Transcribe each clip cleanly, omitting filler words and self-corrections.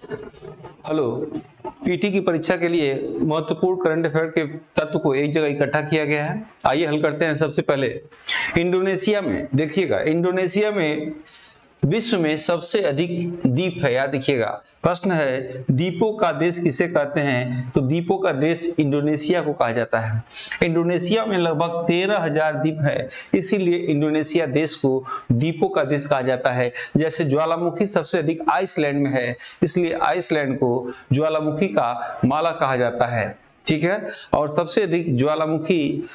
Hello. PT की परीक्षा के लिए महत्वपूर्ण करंट अफेयर के तत्व को एक जगह इकट्ठा किया गया है। आइए हल करते हैं। सबसे पहले इंडोनेशिया में देखिएगा, इंडोनेशिया में विश्व में सबसे अधिक द्वीप है। याद रखिएगा, प्रश्न है द्वीपों का देश किसे कहते हैं? तो द्वीपों का देश इंडोनेशिया को कहा जाता है। इंडोनेशिया में लगभग 13,000 द्वीप है, इसीलिए इंडोनेशिया देश को द्वीपों का देश कहा जाता है। जैसे ज्वालामुखी सबसे अधिक आइसलैंड में है, इसलिए आइसलैंड को ज्वालामुखी का माला कहा जाता है। ठीक है। और सबसे अधिक ज्वालामुखी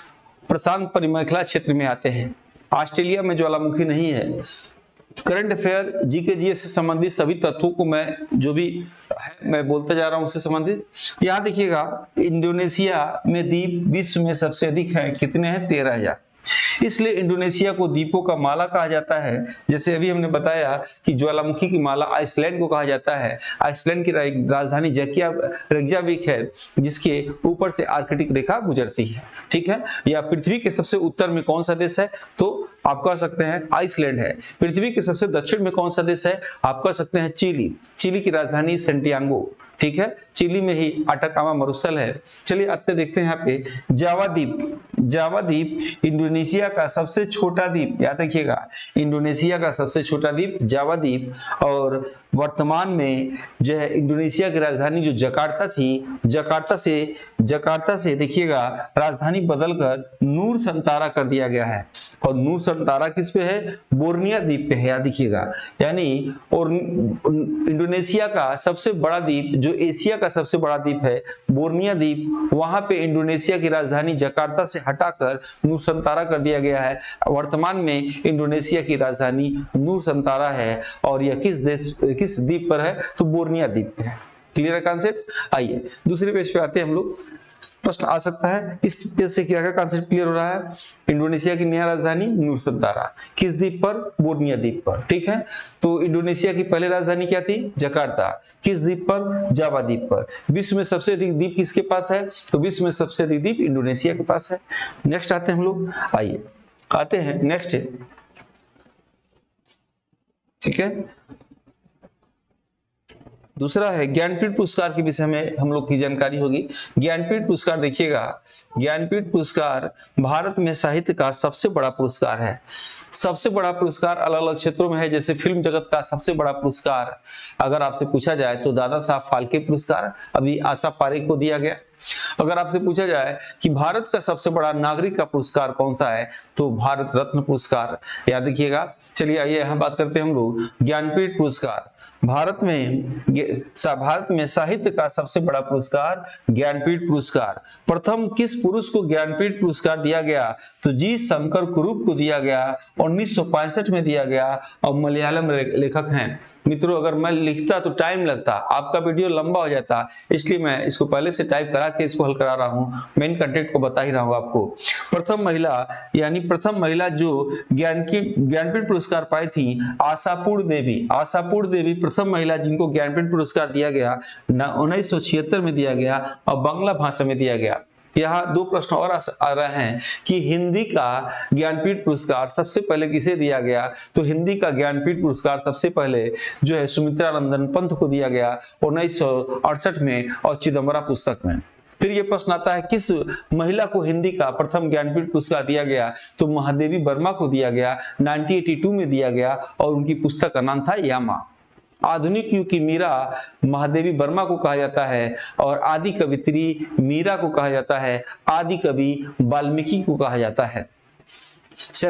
प्रशांत परिमेखला क्षेत्र में आते हैं। ऑस्ट्रेलिया में ज्वालामुखी नहीं है। करंट अफेयर जीके जीएस से संबंधित सभी तथ्यों को मैं जो भी है मैं बोलते जा रहा हूं उससे संबंधित। यहाँ देखिएगा, इंडोनेशिया में द्वीप विश्व में सबसे अधिक है। कितने हैं? 13,000। इसलिए इंडोनेशिया को द्वीपों का माला कहा जाता है। जैसे अभी हमने बताया कि ज्वालामुखी की माला आइसलैंड को कहा जाता है। आइसलैंड की राजधानी रेकजाविक है, जिसके ऊपर से आर्कटिक रेखा गुजरती है। ठीक है। या पृथ्वी के सबसे उत्तर में कौन सा देश है? तो आप कह सकते हैं आइसलैंड है। पृथ्वी के सबसे दक्षिण में कौन सा देश है? आप कह सकते हैं चिली। चिली की राजधानी सेंटियागो। ठीक है। चिली में ही अटाकामा मरुस्थल है। चलिए आते देखते हैं यहाँ पे जावा द्वीप। जावा द्वीप इंडोनेशिया का सबसे छोटा द्वीप। याद रखिएगा, इंडोनेशिया का सबसे छोटा द्वीप जावा द्वीप। और वर्तमान में जो है इंडोनेशिया की राजधानी जो जकार्ता थी, जकार्ता से देखिएगा राजधानी बदलकर नूर संतारा कर दिया गया है। और नूर संतारा किस पे है? बोर्निया द्वीप पे है। याद रखिएगा, यानी और इंडोनेशिया का सबसे बड़ा द्वीप जो एशिया का सबसे बड़ा द्वीप है, बोर्निया द्वीप, वहां पे इंडोनेशिया की राजधानी जकार्ता से हटाकर नूर संतारा कर दिया गया है। वर्तमान में इंडोनेशिया की राजधानी नूर संतारा है। और यह किस द्वीप पर है? तो बोर्निया द्वीप पे है। क्लियर है कॉन्सेप्ट? आइए दूसरे पेज पे आते हैं हम लोग। प्रश्न आ सकता है इस पेज से, क्या क्या कॉन्सेप्ट क्लियर हो रहा है? इंडोनेशिया की नया राजधानी नूर संतारा, किस द्वीप पर? बोर्निया द्वीप पर। ठीक है। तो इंडोनेशिया की पहले राजधानी क्या थी? जकार्ता। किस द्वीप पर? जावा द्वीप पर। विश्व में सबसे अधिक द्वीप किसके पास है? तो विश्व में सबसे अधिक द्वीप इंडोनेशिया के पास है। नेक्स्ट आते हैं हम लोग। आइए आते हैं नेक्स्ट। ठीक है। दूसरा है ज्ञानपीठ पुरस्कार के विषय में हम लोग की जानकारी होगी। ज्ञानपीठ पुरस्कार देखिएगा, ज्ञानपीठ पुरस्कार भारत में साहित्य का सबसे बड़ा पुरस्कार है। सबसे बड़ा पुरस्कार अलग अलग क्षेत्रों में है। जैसे फिल्म जगत का सबसे बड़ा पुरस्कार अगर आपसे पूछा जाए तो दादा साहब फाल्के पुरस्कार अभी आशा पारेख को दिया गया। अगर आपसे पूछा जाए कि भारत का सबसे बड़ा नागरिक का पुरस्कार कौन सा है, तो भारत रत्न पुरस्कार। याद रखिएगा। चलिए आइए यहाँ बात करते हैं हम लोग ज्ञानपीठ पुरस्कार। भारत में साहित्य का सबसे बड़ा पुरस्कार ज्ञानपीठ पुरस्कार। प्रथम किस पुरुष को ज्ञानपीठ पुरस्कार दिया गया? तो जी शंकर कुरूप को दिया गया। 1965 में दिया गया। और मलयालम लेखक हैं। मित्रों, अगर मैं लिखता तो टाइम लगता, आपका वीडियो लंबा हो जाता, इसलिए मैं इसको पहले से टाइप करा के इसको हल करा रहा हूं। मेन कंटेंट को बता ही रहा हूं आपको। प्रथम महिला जो ज्ञानपीठ पुरस्कार पाई थी आशापूर्ण देवी। आशापूर्ण देवी प्रथम महिला जिनको ज्ञानपीठ पुरस्कार दिया गया 1976 में दिया गया और बांग्ला भाषा में दिया गया। यहाँ दो प्रश्न और आ रहे हैं कि हिंदी का ज्ञानपीठ पुरस्कार सबसे पहले किसे दिया गया? तो हिंदी का ज्ञानपीठ पुरस्कार सबसे पहले जो है सुमित्रा नंदन पंत को दिया गया 1968 में और चिदम्बरा पुस्तक में। फिर ये प्रश्न आता है किस महिला को हिंदी का प्रथम ज्ञानपीठ पुरस्कार दिया गया? तो महादेवी वर्मा को दिया गया, 1982 में दिया गया और उनकी पुस्तक का नाम था यामा। आधुनिक युग की मीरा महादेवी वर्मा को कहा जाता है और आदि कवित्री मीरा को कहा जाता है, आदि कवि वाल्मीकि को कहा जाता है।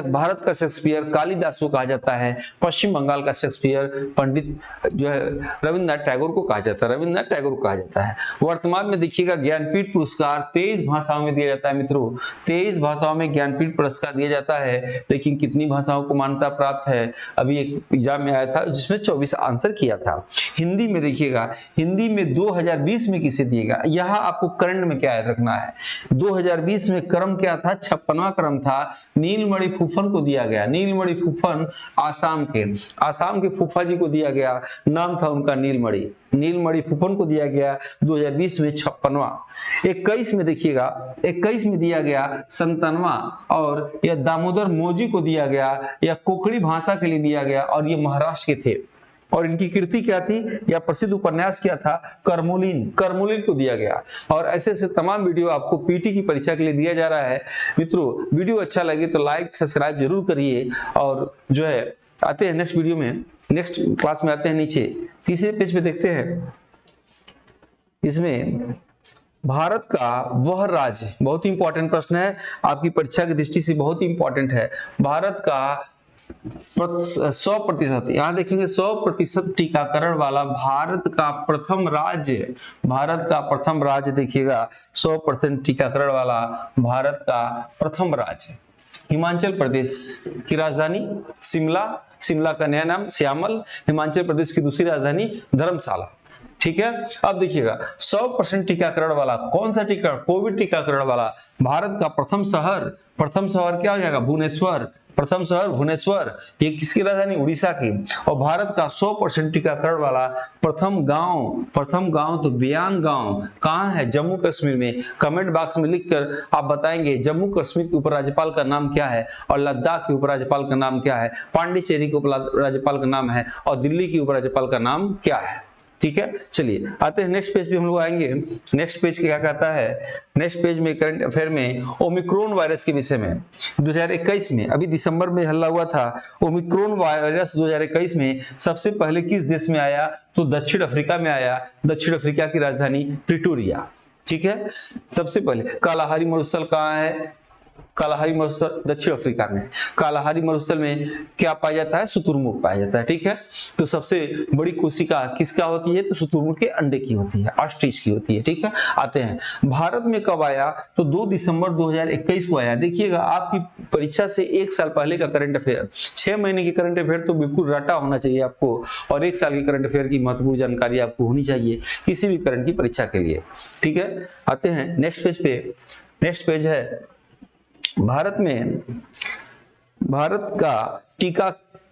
भारत का शेक्सपियर कालिदास को कहा जाता है। पश्चिम बंगाल का शेक्सपियर पंडित जो है रविन्द्रनाथ टैगोर को कहा जाता है। वर्तमान में देखिएगा ज्ञानपीठ पुरस्कार 23 भाषाओं में दिया जाता है। मित्रों, 23 भाषाओं में ज्ञानपीठ पुरस्कार दिया जाता है। लेकिन कितनी भाषाओं को मान्यता प्राप्त है? अभी एक एग्जाम में आया था जिसमें 24 आंसर किया था। हिंदी में देखिएगा, हिंदी में 2020 में किसे दिएगा? यहाँ आपको करंट में क्या याद रखना है। 2020 में क्रम क्या था? 56वां क्रम था। नीलमणि फूफन को दिया गया। नीलमणि फूफन आसाम के फूफा जी को दिया गया, नाम था उनका नीलमणि फूफन को दिया गया 2020 में 56वां। 21 में देखिएगा, 21 में दिया गया 57वां और यह दामोदर मोजी को दिया गया, या कोकड़ी भाषा के लिए दिया गया और ये महाराष्ट्र के थे। और इनकी कृति क्या थी या प्रसिद्ध उपन्यास क्या था, कर्मोलिन, कर्मोलिन को दिया गया। और ऐसे ऐसे तमाम वीडियो आपको पीटी की परीक्षा के लिए दिया जा रहा है। मित्रों वीडियो अच्छा लगे तो लाइक सब्सक्राइब जरूर करिए। और जो है आते हैं नेक्स्ट वीडियो में, नेक्स्ट क्लास में आते हैं। नीचे तीसरे पेज पे देखते हैं, इसमें भारत का वह राज्य, बहुत ही इंपॉर्टेंट प्रश्न है आपकी परीक्षा की दृष्टि से, बहुत ही इंपॉर्टेंट है। भारत का 100%, यहां देखेंगे 100% टीकाकरण वाला भारत का प्रथम राज्य, भारत का प्रथम राज्य देखिएगा 100% टीकाकरण वाला भारत का प्रथम राज्य हिमाचल प्रदेश की राजधानी शिमला, शिमला का नया नाम श्यामल, हिमाचल प्रदेश की दूसरी राजधानी धर्मशाला। ठीक है, अब देखिएगा 100% टीकाकरण वाला कौन सा टीका, कोविड टीकाकरण वाला भारत का प्रथम शहर क्या हो जाएगा, भुवनेश्वर, प्रथम शहर भुवनेश्वर, ये किसकी राजधानी, उड़ीसा की। और भारत का 100% टीकाकरण वाला प्रथम गांव तो बयान गांव कहां है, जम्मू कश्मीर में। कमेंट बॉक्स में लिखकर आप बताएंगे जम्मू कश्मीर के उपराज्यपाल का नाम क्या है, और लद्दाख के उपराज्यपाल का नाम क्या है, पांडिचेरी के उपराज्यपाल का नाम है, और दिल्ली के उपराज्यपाल का नाम क्या है। ठीक है, चलिए आते हैं नेक्स्ट पेज पे, हम लोग आएंगे। नेक्स्ट पेज क्या कहता है, नेक्स्ट पेज में करंट अफेयर में ओमिक्रॉन वायरस के विषय में 2021 में, अभी दिसंबर में हल्ला हुआ था। ओमिक्रॉन वायरस 2021 में सबसे पहले किस देश में आया, तो दक्षिण अफ्रीका में आया, दक्षिण अफ्रीका की राजधानी प्रिटोरिया। ठीक है, सबसे पहले कालाहारी मरुस्थल कहाँ है, कालाहारी मरुस्थल दक्षिण अफ्रीका में। कालाहारी मरुस्थल में क्या पाया जाता है, शुतुरमुर्ग पाया जाता है। ठीक है, तो सबसे बड़ी कोशिका किसका होती है, तो शुतुरमुर्ग के अंडे की होती है, ऑस्ट्रिच की होती है। ठीक है, आते हैं भारत में कब आया, तो 2 दिसंबर 2021 को आया। देखिएगा आपकी परीक्षा से 1 साल पहले का करंट अफेयर, 6 महीने की करंट अफेयर तो बिल्कुल रटा होना चाहिए आपको, और 1 साल की करंट अफेयर की महत्वपूर्ण जानकारी आपको होनी चाहिए किसी भी करंट की परीक्षा के लिए। ठीक है, आते हैं नेक्स्ट पेज पे। नेक्स्ट पेज है भारत का टीका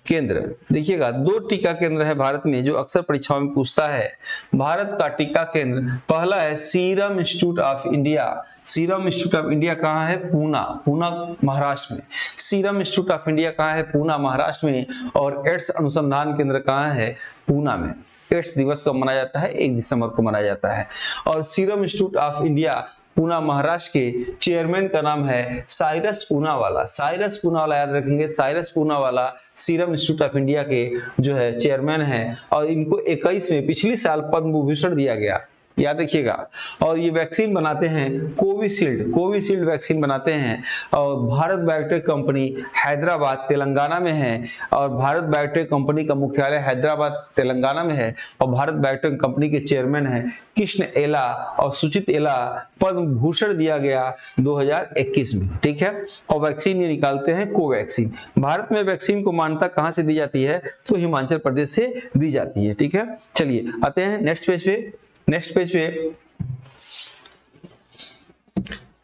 केंद्र। देखिएगा 2 टीका केंद्र है भारत में जो अक्सर परीक्षाओं में पूछता है। भारत का टीका केंद्र पहला है serum institute of India. Serum institute of India कहाँ है, पूना महाराष्ट्र में। सीरम इंस्टीट्यूट ऑफ इंडिया कहाँ है, पूना महाराष्ट्र में। और एड्स अनुसंधान केंद्र कहाँ है, पूना में। एड्स दिवस कब मनाया जाता है, 1 दिसंबर को मनाया जाता है। और serum institute of India Poona Maharashtra के चेयरमैन का नाम है साइरस पूनावाला। साइरस पूनावाला याद रखेंगे, Cyrus Poonawalla serum institute of India के जो है चेयरमैन है। और इनको 21 में पिछली साल पद्म विभूषण दिया गया, याद रखिएगा। और ये वैक्सीन बनाते हैं कोविशील्ड वैक्सीन बनाते हैं। और भारत बायोटेक कंपनी हैदराबाद तेलंगाना में है, और भारत बायोटेक कंपनी का मुख्यालय हैदराबाद तेलंगाना में है। और भारत बायोटेक कंपनी के चेयरमैन है कृष्ण एला और सुचित एला। पद्म भूषण दिया गया 2021 में। ठीक है, और वैक्सीन ये निकालते हैं कोवैक्सीन। भारत में वैक्सीन को मान्यता कहां से दी जाती है, तो हिमाचल प्रदेश से दी जाती है। ठीक है, चलिए आते हैं नेक्स्ट पेज पे। नेक्स्ट पेज पे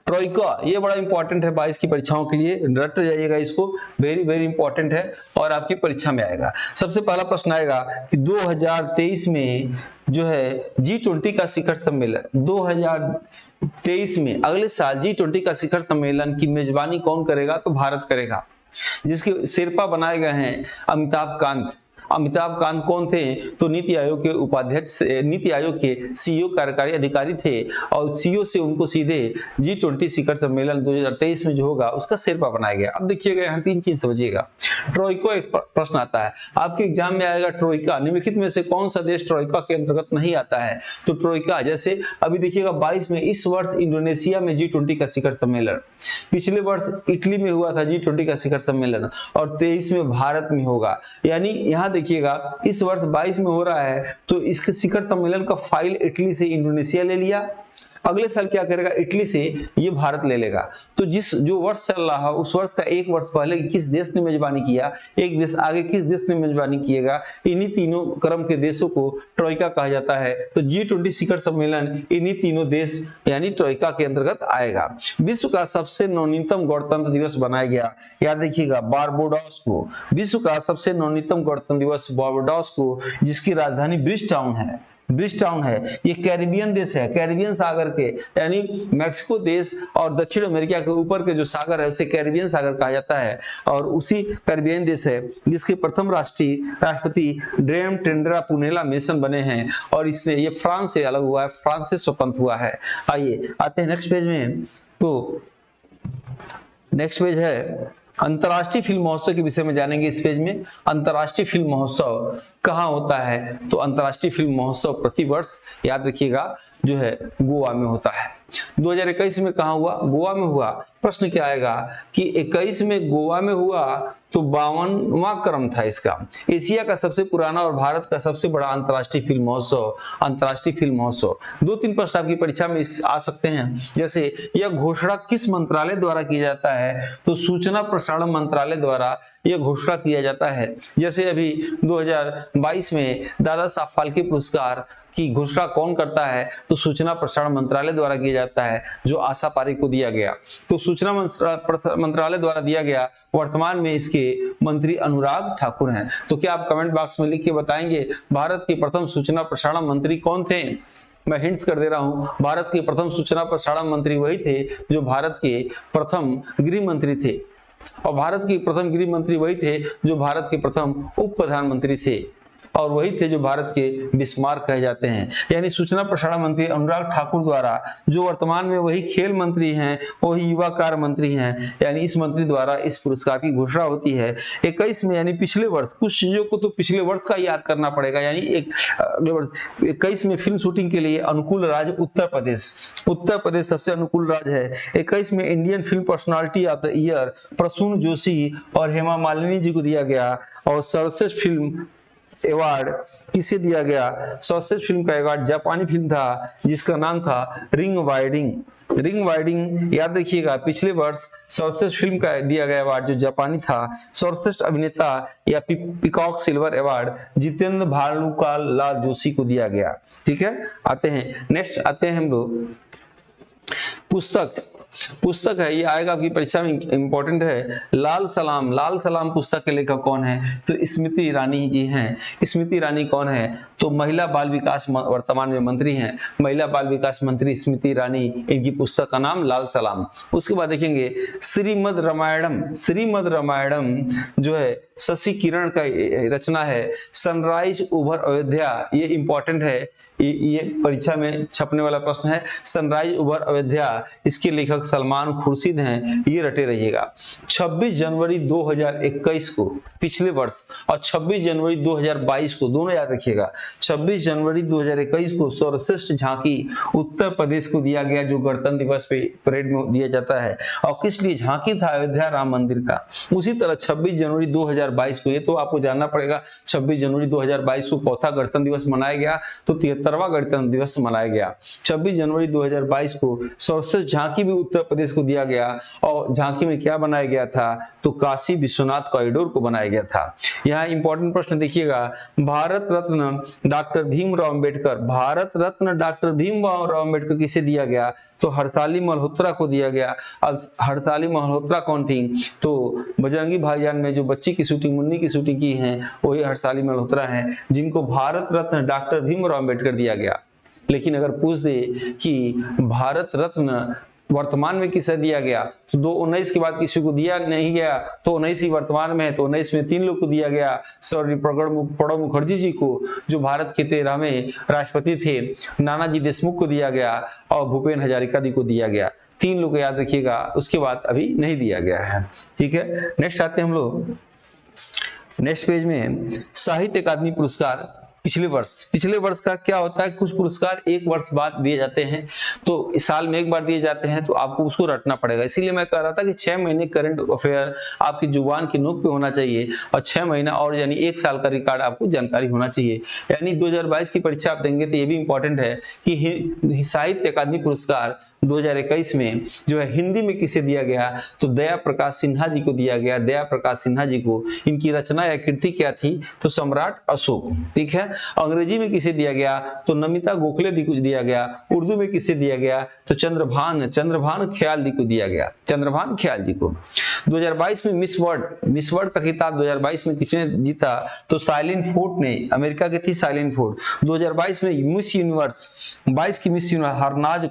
ट्रोइका, ये बड़ा इंपॉर्टेंट है 22 की परीक्षाओं के लिए, रट जाइएगा इसको, वेरी वेरी इंपॉर्टेंट है और आपकी परीक्षा में आएगा। सबसे पहला प्रश्न आएगा कि 2023 में जो है G20 का शिखर सम्मेलन, 2023 में अगले साल G20 का शिखर सम्मेलन की मेजबानी कौन करेगा, तो भारत करेगा, जिसके शेरपा बनाए गए हैं अमिताभ कांत। अमिताभ कांत कौन थे, तो नीति आयोग के उपाध्यक्ष, नीति आयोग के सीईओ कार्यकारी अधिकारी थे। और सीईओ से उनको सीधे G20 शिखर सम्मेलन 2023 में जो होगा उसका शेरपा बनाया गया। अब देखिएगा यहाँ 3 चीज समझिएगा। ट्रोइका एक प्रश्न आता है आपके एग्जाम में आएगा, ट्रोइका निम्नलिखित में से कौन सा देश ट्रोइका के अंतर्गत नहीं आता है, तो ट्रोइका जैसे अभी देखिएगा 22 में इस वर्ष इंडोनेशिया में G20 का शिखर सम्मेलन, पिछले वर्ष इटली में हुआ था G20 का शिखर सम्मेलन, और 23 में भारत में होगा। यानी यहाँ देखिएगा इस वर्ष 22 में हो रहा है, तो इसके शिखर सम्मेलन का फाइल इटली से इंडोनेशिया ले लिया, अगले साल क्या करेगा, इटली से ये भारत ले लेगा। तो जो वर्ष चल रहा है उस वर्ष का 1 वर्ष पहले किस देश ने मेजबानी किया, एक देश आगे किस देश ने मेजबानी किएगा, इन्हीं तीनों क्रम के देशों को ट्रोइका कहा जाता है। तो G20 शिखर सम्मेलन इन्हीं तीनों देश यानी ट्रोइका के अंतर्गत आएगा। विश्व का सबसे नवीनतम गणतंत्र दिवस बनाया गया, याद रखिएगा बारबाडोस को, विश्व का सबसे नवीनतम गणतंत्र दिवस बारबाडोस को, जिसकी राजधानी ब्रिजटाउन है। ब्रिज टाउन है, ये कैरिबियन देश है, कैरिबियन सागर के यानी मैक्सिको देश और दक्षिण अमेरिका के ऊपर के जो सागर है उसे कैरिबियन सागर कहा जाता है, और उसी कैरिबियन देश है जिसके प्रथम राष्ट्रपति ड्रेम टेंड्रा पुनेला मेसन बने हैं, और इससे ये फ्रांस से अलग हुआ है, फ्रांस से स्वतंत्र हुआ है। आइए आते हैं नेक्स्ट पेज में। तो नेक्स्ट पेज है अंतर्राष्ट्रीय फिल्म महोत्सव के विषय में जानेंगे। इस पेज में अंतर्राष्ट्रीय फिल्म महोत्सव कहाँ होता है, तो अंतर्राष्ट्रीय फिल्म महोत्सव प्रतिवर्ष याद रखिएगा जो है गोवा में होता है। 2021 में कहाँ हुआ, गोवा में हुआ। प्रश्न क्या आएगा कि 21 में गोवा में हुआ तो 52वां क्रम था इसका। एशिया का सबसे पुराना और भारत का सबसे बड़ा अंतर्राष्ट्रीय फिल्म महोत्सव, अंतर्राष्ट्रीय फिल्म महोत्सव। 2-3 प्रश्न आपकी परीक्षा में आ सकते हैं, जैसे यह घोषणा किस मंत्रालय द्वारा किया जाता है, तो सूचना प्रसारण मंत्रालय द्वारा यह घोषणा किया जाता है। जैसे अभी 2022 में दादा साहब फाल्के पुरस्कार की घोषणा कौन करता है, तो सूचना प्रसारण मंत्रालय द्वारा किया जाता है, जो आशा पारेख को दिया गया, तो सूचना मंत्रालय द्वारा दिया गया। वर्तमान में इसके मंत्री अनुराग ठाकुर हैं। तो क्या आप कमेंट बॉक्स में लिख के बताएंगे भारत के प्रथम सूचना प्रसारण मंत्री कौन थे? मैं हिंट्स कर दे रहा हूं, भारत के प्रथम सूचना प्रसारण मंत्री वही थे जो भारत के प्रथम गृह मंत्री थे, और भारत के प्रथम गृह मंत्री वही थे जो भारत के प्रथम उप प्रधानमंत्री थे, और वही थे जो भारत के बिस्मार्क कहे जाते हैं। यानी सूचना प्रसारण मंत्री अनुराग ठाकुर द्वारा, जो वर्तमान में वही खेल मंत्री हैं, वही युवा कार्य मंत्री हैं, यानी इस मंत्री द्वारा इस पुरस्कार की घोषणा होती है। 21 में यानी पिछले वर्ष, कुछ चीजों को तो पिछले वर्ष का याद करना पड़ेगा, यानी 21 में फिल्म शूटिंग के लिए अनुकूल राज्य उत्तर प्रदेश, उत्तर प्रदेश सबसे अनुकूल राज्य है। 21 में Indian film personality of the year Prasoon Joshi और हेमा मालिनी जी को दिया गया, और सर्वश्रेष्ठ फिल्म अवार्ड किसे दिया गया? सर्वश्रेष्ठ फिल्म का अवार्ड जापानी फिल्म था जिसका नाम था रिंग वाइडिंग। रिंग वाइडिंग याद रखिएगा, पिछले वर्ष सर्वश्रेष्ठ फिल्म का दिया गया अवार्ड जो जापानी था। सर्वश्रेष्ठ अभिनेता या peacock silver award Jitendra Bhanulal Joshi को दिया गया। ठीक है, आते हैं नेक्स्ट, आते हैं हम लोग पुस्तक है, ये आएगा आपकी परीक्षा में, इंपॉर्टेंट है। लाल सलाम पुस्तक के लेखक कौन है? तो स्मृति ईरानी जी हैं। स्मृति ईरानी कौन है? तो महिला बाल विकास वर्तमान में मंत्री हैं, महिला बाल विकास मंत्री स्मृति ईरानी, इनकी पुस्तक का नाम लाल सलाम। उसके बाद देखेंगे श्रीमद रामायणम जो है शशि किरण का रचना है। सनराइज ओवर अयोध्या, ये इंपॉर्टेंट है, ये परीक्षा में छपने वाला प्रश्न है। सनराइज ओवर अयोध्या, इसके लेखक सलमान खुर्शीद हैं, ये रटे रहिएगा। 26 जनवरी 2021 को पिछले वर्ष और 26 जनवरी 2022 को दोनों याद रखिएगा। 26 जनवरी 2021 को सर्वश्रेष्ठ झांकी उत्तर प्रदेश को दिया गया, जो गणतंत्र दिवस पे परेड में दिया जाता है। और किस लिए झांकी था? अयोध्या राम मंदिर का। उसी तरह 26 जनवरी 2022 को, ये तो आपको जानना पड़ेगा, 26 जनवरी 2022 को चौथा गणतंत्र दिवस मनाया गया, तो 73वां गणतंत्र दिवस मनाया गया। 26 जनवरी 2022 को सर्वश्रेष्ठ झांकी भी उत्तर प्रदेश को दिया गया, और झांकी में क्या बनाया गया था? तो काशी विश्वनाथ कॉरिडोर को बनाया गया था। यहाँ इंपॉर्टेंट प्रश्न देखिएगा, भारत रत्न डॉक्टर भीमराव अंबेडकर, भारत रत्न डॉक्टर भीमराव अंबेडकर किसे दिया गया? तो हरसाली मल्होत्रा को दिया गया। हरसाली मल्होत्रा कौन थी? तो बजरंगी भाईजान में जो बच्ची की शूटिंग, मुन्नी की शूटिंग की है, वही हरसाली मल्होत्रा है, जिनको भारत रत्न डॉक्टर भीमराव अंबेडकर दिया गया। लेकिन अगर पूछ दे कि भारत रत्न वर्तमान में किसे दिया गया, तो 2019 के बाद किसी को दिया नहीं गया, तो 19 ही वर्तमान में है, तो 19 में 3 लोग को दिया गया। सॉरी, प्रणब मुखर्जी जी को, जो भारत के 13वें राष्ट्रपति थे, नानाजी देशमुख को दिया गया, और भूपेन हजारिका जी को दिया गया। 3 लोग याद रखिएगा, उसके बाद अभी नहीं दिया गया है। ठीक है, नेक्स्ट आते हैं हम लोग नेक्स्ट पेज में साहित्य अकादमी पुरस्कार पिछले वर्ष का क्या होता है? कुछ पुरस्कार एक वर्ष बाद दिए जाते हैं, तो साल में एक बार दिए जाते हैं, तो आपको उसको रटना पड़ेगा। इसीलिए मैं कह रहा था कि 6 महीने करंट अफेयर आपकी जुबान की नोक पे होना चाहिए, और 6 महीना और यानी 1 साल का रिकॉर्ड आपको जानकारी होना चाहिए। यानी 2022 की परीक्षा आप देंगे तो ये भी इंपॉर्टेंट है कि साहित्य अकादमी पुरस्कार 2021 में जो है हिंदी में किसे दिया गया? तो दया प्रकाश सिन्हा जी को दिया गया। दया प्रकाश सिन्हा जी को, इनकी रचना या कृति क्या थी? तो सम्राट अशोक। ठीक है, अंग्रेजी में किसे दिया गया तो नमिता गोखले दी को दिया गया, उर्दू में किसे दिया गया तो चंद्रभान ख्याल दी को दिया गया, चंद्रभान ख्याल जी को। 2022 में मिस वर्ल्ड का खिताब 2022 में किसने जीता तो साइलेंट फोर्ट ने, अमेरिका की थी साइलेंट फोर्ट। 2022 में मिस यूनिवर्स 22 की मिस यूनिवर्स हरनाज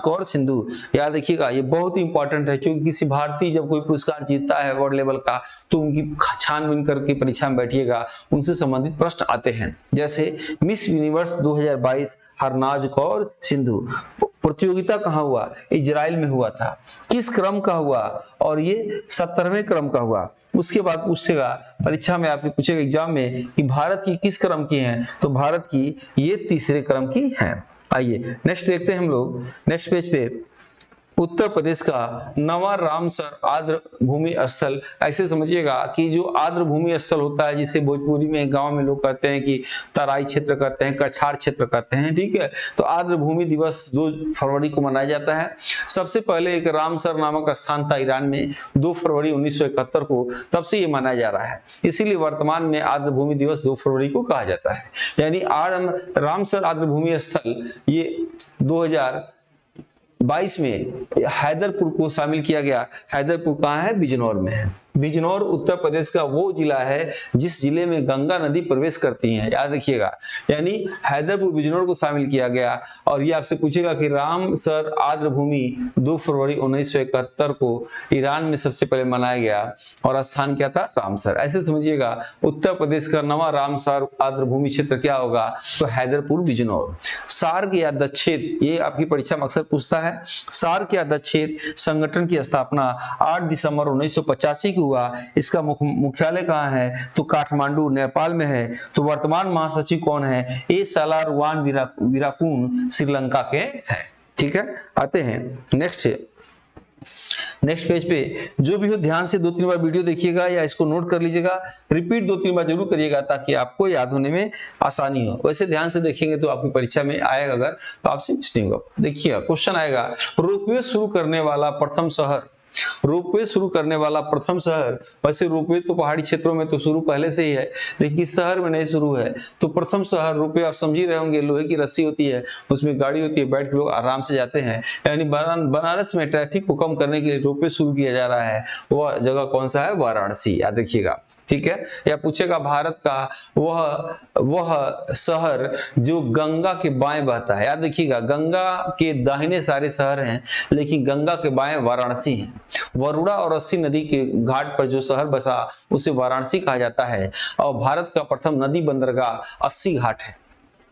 कौर सिंधु, याद रखिएगा ये बहुत ही इंपॉर्टेंट है, क्योंकि किसी भारतीय जब कोई पुरस्कार जीतता है वर्ल्ड लेवल का तो उनकी छानबीन करके परीक्षा में बैठिएगा, उनसे संबंधित प्रश्न आते हैं। जैसे मिस यूनिवर्स 2022 हरनाज कौर सिंधु, प्रतियोगिता कहाँ हुआ, इजराइल में हुआ था, किस क्रम का हुआ और ये 70वें क्रम का हुआ। उसके बाद पूछेगा परीक्षा में आपके पूछेगा एग्जाम में कि भारत की किस क्रम की है तो भारत की ये तीसरे क्रम की है। आइए नेक्स्ट देखते हैं हम लोग, नेक्स्ट पेज पे उत्तर प्रदेश का नवा रामसर आर्द्र भूमि स्थल, ऐसे समझिएगा कि जो आर्द्र भूमि स्थल होता है जिसे भोजपुरी में गांव में लोग कहते हैं कि तराई क्षेत्र कहते हैं, कछाड़ क्षेत्र कहते हैं, ठीक है। तो आर्द्र भूमि दिवस 2 फरवरी को मनाया जाता है। सबसे पहले एक रामसर नामक स्थान था ईरान में 2 फरवरी 1971 को, तब से ये मनाया जा रहा है, इसीलिए वर्तमान में आर्द्र भूमि दिवस 2 फरवरी को कहा जाता है। यानी रामसर आर्द्र भूमि स्थल ये 2022 में हैदरपुर को शामिल किया गया। हैदरपुर कहाँ है, बिजनौर में है। बिजनौर उत्तर प्रदेश का वो जिला है जिस जिले में गंगा नदी प्रवेश करती है, याद रखिएगा। यानी हैदरपुर बिजनौर को शामिल किया गया। और ये आपसे पूछेगा कि रामसर आर्द्र भूमि 2 फरवरी 1971 को ईरान में सबसे पहले मनाया गया और स्थान क्या था, रामसर। ऐसे समझिएगा उत्तर प्रदेश का नवा रामसर आर्द्र भूमि क्षेत्र क्या होगा तो हैदरपुर बिजनौर। सार्क या दक्षेद, ये आपकी परीक्षा में अक्सर पूछता है। सार्क या दक्षेद संगठन की स्थापना 8 दिसंबर 1985 को हुआ। इसका मुख्यालय कहाँ है तो काठमांडू नेपाल में है। तो वर्तमान महासचिव कौन है, ए सलारवान विराकुन श्रीलंका के हैं, ठीक है। आते हैं नेक्स्ट पेज पे, जो भी हो ध्यान से 2-3 बार वीडियो देखिएगा या इसको नोट कर लीजिएगा, रिपीट 2-3 बार जरूर करिएगा ताकि आपको याद होने में आसानी हो। वैसे ध्यान से देखेंगे तो आपकी परीक्षा में आएगा अगर तो आपसे मिस नहीं होगा। देखिएगा क्वेश्चन आएगा, रोपवे शुरू करने वाला प्रथम शहर, रोपवे शुरू करने वाला प्रथम शहर। वैसे रोपवे तो पहाड़ी क्षेत्रों में तो शुरू पहले से ही है, लेकिन शहर में नहीं शुरू है। तो प्रथम शहर रोपवे आप समझ ही रहे होंगे, लोहे की रस्सी होती है, उसमें गाड़ी होती है, बैठ के लोग आराम से जाते हैं। यानी बनारस में ट्रैफिक को कम करने के लिए रोपवे शुरू किया जा रहा है। वह जगह कौन सा है, वाराणसी, याद रखिएगा, ठीक है। या पूछेगा भारत का वह शहर जो गंगा के बाएं बहता है, याद रखिएगा गंगा के दाहिने सारे शहर हैं लेकिन गंगा के बाएं वाराणसी है। वरुणा और अस्सी नदी के घाट पर जो शहर बसा उसे वाराणसी कहा जाता है। और भारत का प्रथम नदी बंदरगाह 80 घाट है।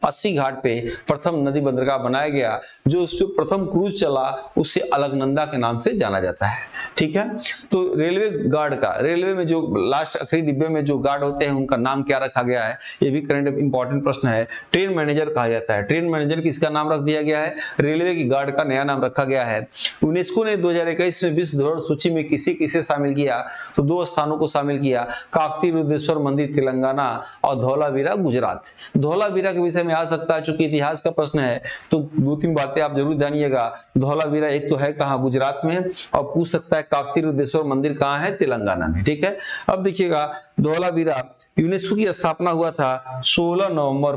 80 घाट पे प्रथम नदी बंदरगाह बनाया गया। जो उस पर प्रथम क्रूज चला उसे अलकनंदा के नाम से जाना जाता है, ठीक है। तो रेलवे गार्ड का, रेलवे में जो लास्ट आखिरी डिब्बे में जो गार्ड होते हैं उनका नाम क्या रखा गया है, ये भी करंट इंपॉर्टेंट प्रश्न है। ट्रेन मैनेजर कहा जाता है। ट्रेन मैनेजर किसका नाम रख दिया गया है, रेलवे की गार्ड का नया नाम रखा गया है। यूनेस्को ने 2021 में विश्व धरोहर सूची में किसे शामिल किया तो 2 स्थानों को शामिल किया, काकती रुद्रेश्वर मंदिर तेलंगाना और धौलावीरा गुजरात। धौलावीरा के विषय में आ सकता है, चूंकि इतिहास का प्रश्न है तो 2-3 बातें आप जरूर जानिएगा। धौलावीरा एक तो है कहाँ, गुजरात में, और पूछ सकता है काकती रुद्रेश्वर मंदिर कहाँ है, तेलंगाना में, ठीक है। अब देखिएगा धौलावीरा यूनेस्को की स्थापना हुआ था 16 नवंबर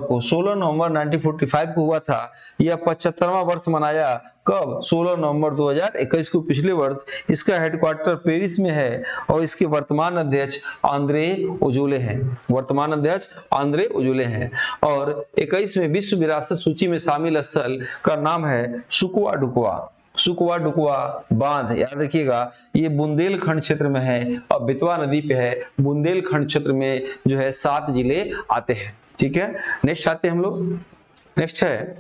1945 को हुआ था। यह 75वां वर्ष मनाया कब, 16 नवंबर 2021 को, पिछले वर्ष। इसका हेडक्वार्टर पेरिस में है और इसके वर्तमान अध्यक्ष आंद्रे ओजोले हैं। और 21 में विश्व विरासत सूची में शामिल स्थल का नाम है सुकुआ डुकुआ बांध, याद रखिएगा। ये बुंदेलखंड क्षेत्र में है और बेतवा नदी पे है। बुंदेलखंड क्षेत्र में जो है 7 जिले आते हैं, ठीक है। नेक्स्ट आते हैं हम लोग, नेक्स्ट है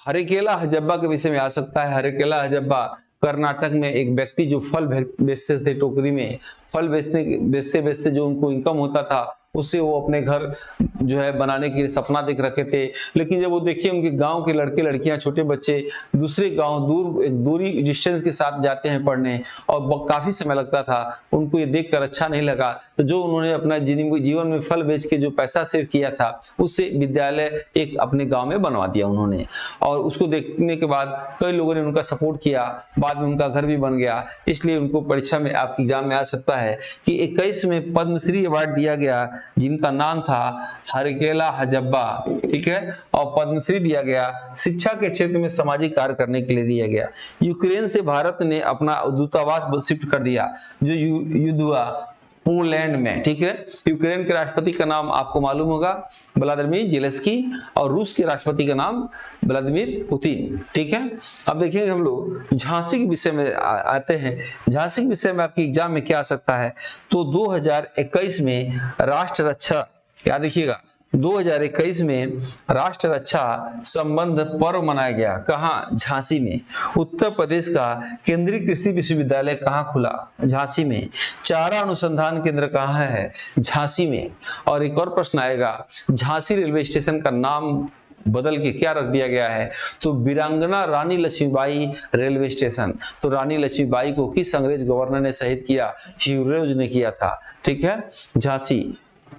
हरेकेला हजब्बा के विषय में आ सकता है। हरेकेला हजब्बा कर्नाटक में एक व्यक्ति जो फल बेचते थे, टोकरी में फल बेचते जो उनको इनकम होता था उससे वो अपने घर जो है बनाने के लिए सपना देख रखे थे। लेकिन जब वो देखिए उनके गांव के लड़के लड़कियां छोटे बच्चे दूसरे गांव दूर एक दूरी डिस्टेंस के साथ जाते हैं पढ़ने और काफी समय लगता था, उनको ये देखकर अच्छा नहीं लगा। तो जो उन्होंने अपना जीवन में फल बेच के जो पैसा सेव किया था उससे विद्यालय एक अपने गांव में बनवा दिया उन्होंने। और उसको देखने के बाद कई लोगों ने उनका सपोर्ट किया, बाद में उनका घर भी बन गया। इसलिए उनको परीक्षा में आपके एग्जाम में आ सकता है कि 21 में पद्मश्री अवार्ड दिया गया जिनका नाम था हरकेला हजब्बा, ठीक है। और पद्मश्री दिया गया शिक्षा के क्षेत्र में सामाजिक कार्य करने के लिए दिया गया। यूक्रेन से भारत ने अपना दूतावास शिफ्ट कर दिया जो युद्ध हुआ पोलैंड में, ठीक है। यूक्रेन के राष्ट्रपति का नाम आपको मालूम होगा व्लादिमीर जेलेंस्की और रूस के राष्ट्रपति का नाम व्लादिमीर पुतिन, ठीक है। अब देखिए हम लोग झांसी के विषय में आते हैं। झांसी के विषय में आपके एग्जाम में क्या आ सकता है, तो 2021 में राष्ट्र रक्षा, क्या देखिएगा 2021 में राष्ट्र रक्षा संबंध पर्व मनाया गया। कहाँ? झांसी में। उत्तर प्रदेश का केंद्रीय कृषि विश्वविद्यालय कहाँ खुला? झांसी में। चारा अनुसंधान केंद्र कहाँ है? झांसी में। और एक और प्रश्न आएगा, झांसी रेलवे स्टेशन का नाम बदल के क्या रख दिया गया है, तो वीरांगना रानी लक्ष्मीबाई रेलवे स्टेशन। तो रानी लक्ष्मीबाई को किस अंग्रेज गवर्नर ने शहीद किया? ह्यूरोज ने किया था, ठीक है, झांसी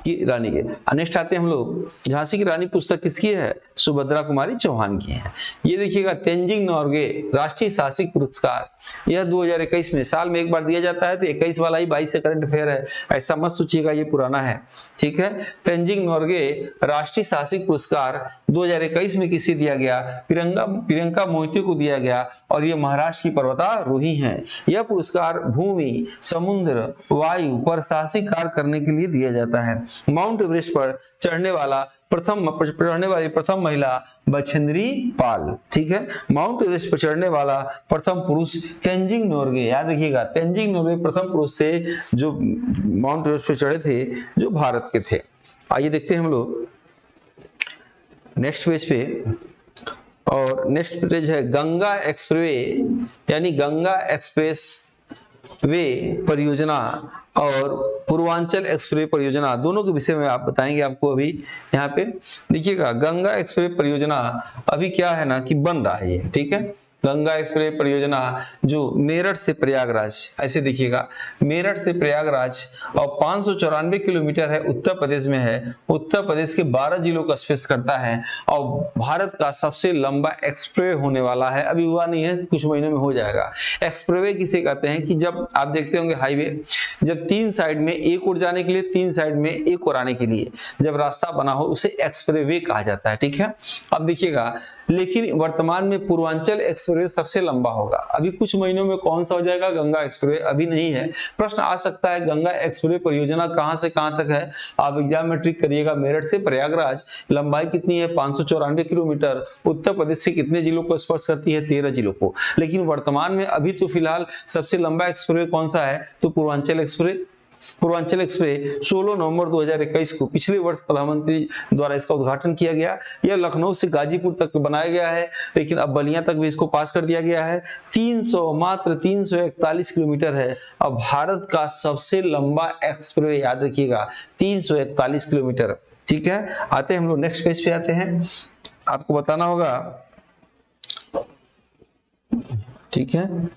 की रानी के। नेक्स्ट आते हैं हम लोग, झांसी की रानी पुस्तक किसकी है? सुभद्रा कुमारी चौहान की है। ये देखिएगा तेंजिंग नोर्गे राष्ट्रीय साहसिक पुरस्कार, यह 2021 में, साल में एक बार दिया जाता है तो 21 वाला ही 22 से करंट अफेयर है, ऐसा मत सोचिएगा ये पुराना है, ठीक है। तेंजिंग नोर्गे राष्ट्रीय साहसिक पुरस्कार 2021 में किसे दिया गया? प्रियंका मोहिते को दिया गया और ये महाराष्ट्र की पर्वतारोही हैं। यह पुरस्कार भूमि, समुद्र, वायु पर साहसिक कार्य करने के लिए दिया जाता है। माउंट एवरेस्ट पर चढ़ने वाली प्रथम महिला बछेंद्री पाल, ठीक है। माउंट एवरेस्ट पर चढ़ने वाला प्रथम पुरुष तेंजिंग नोर्गे, याद रखिएगा तेंजिंग नोर्गे प्रथम पुरुष थे जो माउंट एवरेस्ट पर चढ़े थे, जो भारत के थे। आइए देखते हैं हम लोग नेक्स्ट पेज पे, और नेक्स्ट पेज है गंगा एक्सप्रेसवे, यानी गंगा एक्सप्रेस वे परियोजना और पूर्वांचल एक्सप्रेस परियोजना, दोनों के विषय में आप बताएंगे आपको। अभी यहाँ पे देखिएगा गंगा एक्सप्रेस परियोजना अभी क्या है ना कि बन रहा है ये, ठीक है। गंगा एक्सप्रेस परियोजना जो मेरठ से प्रयागराज, ऐसे देखिएगा मेरठ से प्रयागराज और 594 किलोमीटर है, उत्तर प्रदेश में है। उत्तर प्रदेश के 12 जिलों का स्पेस करता है और भारत का सबसे लंबा एक्सप्रेस होने वाला है। अभी हुआ नहीं है, कुछ महीनों में हो जाएगा। एक्सप्रेसवे किसे कहते हैं कि जब आप देखते होंगे हाईवे, जब 3 साइड में, एक ओर जाने के लिए 3 साइड में, एक ओर आने के लिए जब रास्ता बना हो उसे एक्सप्रेसवे कहा जाता है, ठीक है। अब देखिएगा लेकिन वर्तमान में पूर्वांचल एक्सप्रेस सबसे लंबा होगा। अभी कुछ महीनों में कौन सा हो जाएगा? गंगा एक्सप्रेस अभी नहीं है। प्रश्न आ सकता है गंगा एक्सप्रेस परियोजना कहां से कहां तक है? आप एग्जाम में ट्रिक करिएगा, मेरठ से प्रयागराज लंबाई कितनी है? 594 किलोमीटर। उत्तर प्रदेश से कितने जिलों को स्पर्श करती है? 13 जिलों को। लेकिन वर्तमान में अभी तो फिलहाल सबसे लंबा एक्सप्रेस कौन सा है? तो पूर्वांचल एक्सप्रेस। पूर्वांचल एक्सप्रेस 16 नवंबर 2021 को, पिछले वर्ष प्रधानमंत्री द्वारा इसका उद्घाटन किया गया। यह लखनऊ से गाजीपुर तक बनाया गया है, लेकिन अब बलिया तक भी इसको पास कर दिया गया है। मात्र 341 किलोमीटर है। अब भारत का सबसे लंबा एक्सप्रेस, याद रखिएगा 341 किलोमीटर, ठीक है। आते हैं हम लोग नेक्स्ट पेज पे आते हैं, आपको बताना होगा, ठीक है।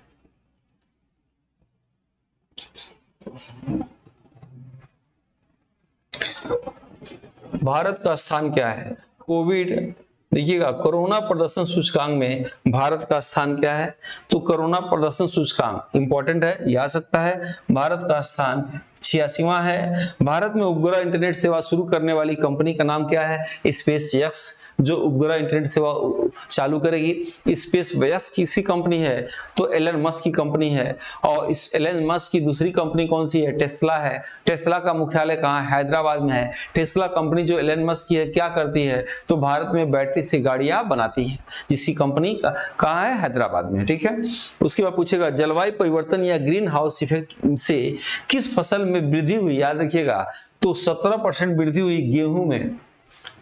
भारत का स्थान क्या है? कोविड, देखिएगा कोरोना प्रदर्शन सूचकांक में भारत का स्थान क्या है? तो कोरोना प्रदर्शन सूचकांक इंपॉर्टेंट है, ये आ सकता है। भारत का स्थान 86वां है। भारत में उपग्रह इंटरनेट सेवा शुरू करने वाली कंपनी का नाम क्या है? स्पेस एक्स, जो उपग्रह इंटरनेट सेवा चालू करेगी। स्पेस एक्स किसी कंपनी है? तो एलन मस्क की कंपनी है। और इस एलन मस्क की दूसरी कंपनी कौन सी है? टेस्ला है। टेस्ला का मुख्यालय कहाँ? हैदराबाद में है। टेस्ला कंपनी जो एलन मस्क की है क्या करती है? तो भारत में बैटरी से गाड़ियां बनाती है, जिसकी कंपनी कहाँ है? हैदराबाद में, ठीक है। उसके बाद पूछेगा जलवायु परिवर्तन या ग्रीन हाउस इफेक्ट से किस फसल में वृद्धि हुई? याद रखिएगा, तो 17% वृद्धि हुई गेहूं में।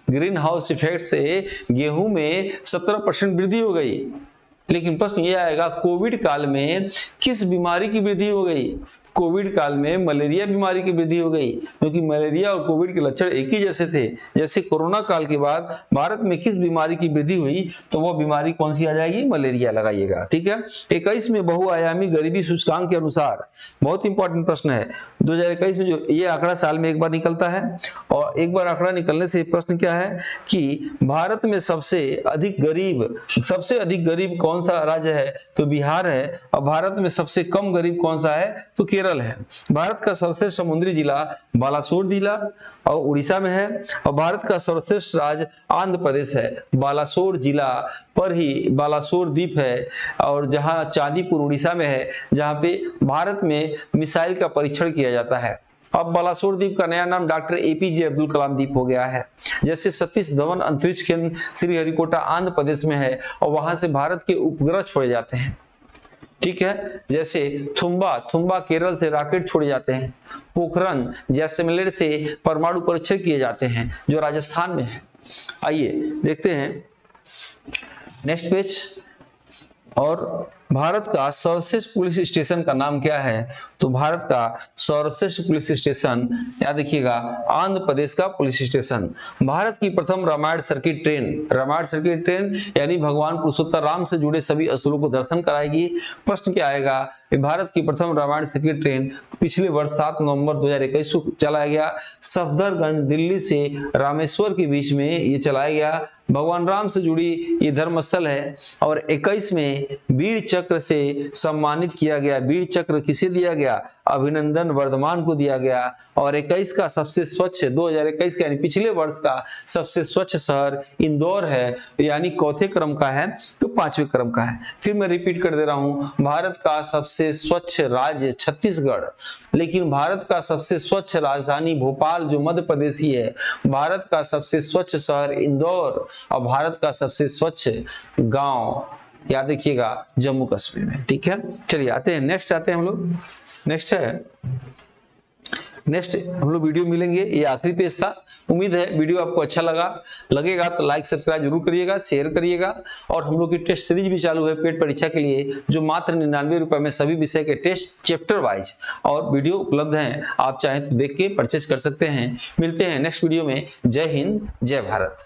ग्रीन हाउस इफेक्ट से गेहूं में 17% वृद्धि हो गई। लेकिन प्रश्न ये आएगा कोविड काल में किस बीमारी की वृद्धि हो गई? कोविड काल में मलेरिया बीमारी की वृद्धि हो गई, क्योंकि मलेरिया और कोविड के लक्षण एक ही जैसे थे। जैसे कोरोना काल के बाद भारत में किस बीमारी की वृद्धि हुई, तो वो बीमारी कौन सी आ जाएगी? मलेरिया लगाइएगा, ठीक है। 21 में बहुआयामी गरीबी सूचकांक के अनुसार, बहुत इंपॉर्टेंट प्रश्न है, 2021 में जो ये आंकड़ा साल में एक बार निकलता है, और एक बार आंकड़ा निकलने से प्रश्न क्या है कि भारत में सबसे अधिक गरीब कौन सा राज्य है? तो बिहार है। और भारत में सबसे कम गरीब कौन सा है? तो केरल है। भारत का सर्वश्रेष्ठ समुद्री जिला बालासोर जिला और उड़ीसा में है, और भारत का सर्वश्रेष्ठ राज्य आंध्र प्रदेश है। बालासोर जिला पर ही बालासोर द्वीप है, और जहां चांदीपुर उड़ीसा में है, जहां पे भारत में मिसाइल का परीक्षण किया जाता है। अब बालासोर द्वीप का नया नाम डॉक्टर एपीजे अब्दुल कलाम द्वीप हो गया है। जैसे सतीश धवन अंतरिक्ष केंद्र श्रीहरिकोटा आंध्र प्रदेश में है, और वहां से भारत के उपग्रह छोड़े जाते हैं, ठीक है। जैसे थुम्बा केरल से रॉकेट छोड़े जाते हैं। पोखरन जैसलमेर से परमाणु परीक्षण किए जाते हैं, जो राजस्थान में है। आइए देखते हैं नेक्स्ट पेज। और भारत का सर्वश्रेष्ठ पुलिस स्टेशन का नाम क्या है? तो भारत का सर्वश्रेष्ठ पुलिस स्टेशन, याद रखिएगा, आंध्र प्रदेश का पुलिस स्टेशन। भारत की प्रथम रामायण सर्किट ट्रेन यानी भगवान पुरुषोत्तम राम से जुड़े सभी स्थलों को दर्शन कराएगी। प्रश्न क्या आएगा? भारत की प्रथम रामायण सर्किट ट्रेन पिछले वर्ष 7 नवंबर 2021 को चलाया गया। सफदरगंज दिल्ली से रामेश्वर के बीच में ये चलाया गया। भगवान राम से जुड़ी ये धर्मस्थल है। और 21 में वीर चक्र से सम्मानित किया गया। वीर चक्र किसे दिया गया? अभिनंदन वर्धमान को दिया गया। और 21 का सबसे स्वच्छ, 2021 का यानी पिछले वर्ष का सबसे स्वच्छ शहर इंदौर है, यानी चौथे क्रम का है, तो 5वें क्रम का है। फिर मैं रिपीट कर दे रहा हूं, भारत का सबसे स्वच्छ राज्य छत्तीसगढ़, लेकिन भारत का सबसे स्वच्छ राजधानी भोपाल जो मध्य प्रदेश ही है। भारत का सबसे स्वच्छ शहर इंदौर, और भारत का सबसे स्वच्छ गांव, याद रखिएगा, जम्मू कश्मीर में, ठीक है। चलिए आते हैं नेक्स्ट, आते हैं हम लोग। नेक्स्ट हम लोग वीडियो मिलेंगे, ये आखिरी पेज था। उम्मीद है वीडियो आपको अच्छा लगेगा तो लाइक सब्सक्राइब जरूर करिएगा, शेयर करिएगा। और हम लोग की टेस्ट सीरीज भी चालू है पेट परीक्षा के लिए, जो मात्र 99 रुपए में सभी विषय के टेस्ट चैप्टर वाइज और वीडियो उपलब्ध हैं। आप चाहें तो देख के परचेज कर सकते हैं। मिलते हैं नेक्स्ट वीडियो में। जय हिंद, जय भारत।